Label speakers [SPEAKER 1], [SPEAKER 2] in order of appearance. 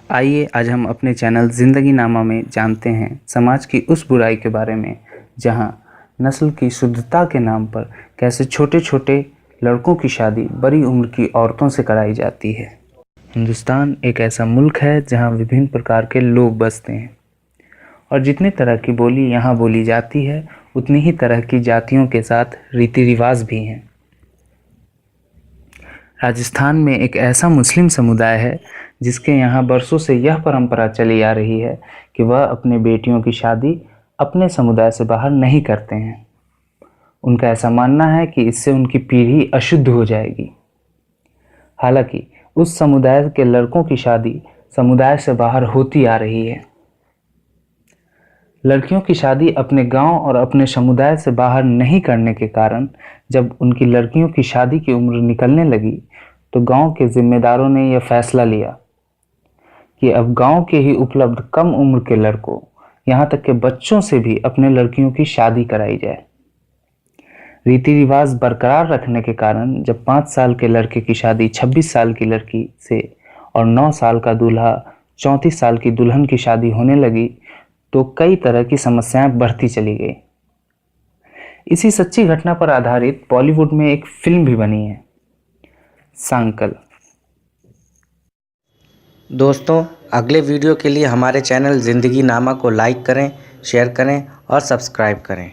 [SPEAKER 1] आइए आज हम अपने चैनल ज़िंदगी नामा में जानते हैं समाज की उस बुराई के बारे में जहां नस्ल की शुद्धता के नाम पर कैसे छोटे छोटे लड़कों की शादी बड़ी उम्र की औरतों से कराई जाती है। हिंदुस्तान एक ऐसा मुल्क है जहां विभिन्न प्रकार के लोग बसते हैं और जितनी तरह की बोली यहाँ बोली जाती है उतनी ही तरह की जातियों के साथ रीति रिवाज भी हैं। राजस्थान में एक ऐसा मुस्लिम समुदाय है जिसके यहाँ बरसों से यह परंपरा चली आ रही है कि वह अपने बेटियों की शादी अपने समुदाय से बाहर नहीं करते हैं। उनका ऐसा मानना है कि इससे उनकी पीढ़ी अशुद्ध हो जाएगी। हालांकि उस समुदाय के लड़कों की शादी समुदाय से बाहर होती आ रही है। लड़कियों की शादी अपने गांव और अपने समुदाय से बाहर नहीं करने के कारण जब उनकी लड़कियों की शादी की उम्र निकलने लगी तो गांव के जिम्मेदारों ने यह फैसला लिया कि अब गांव के ही उपलब्ध कम उम्र के लड़कों यहाँ तक के बच्चों से भी अपने लड़कियों की शादी कराई जाए। रीति रिवाज बरकरार रखने के कारण जब 5 साल के लड़के की शादी 26 साल की लड़की से और 9 साल का दूल्हा 34 साल की दुल्हन की शादी होने लगी तो कई तरह की समस्याएं बढ़ती चली गई। इसी सच्ची घटना पर आधारित बॉलीवुड में एक फिल्म भी बनी है, सांकल।
[SPEAKER 2] दोस्तों, अगले वीडियो के लिए हमारे चैनल ज़िंदगी नामा को लाइक करें, शेयर करें और सब्सक्राइब करें।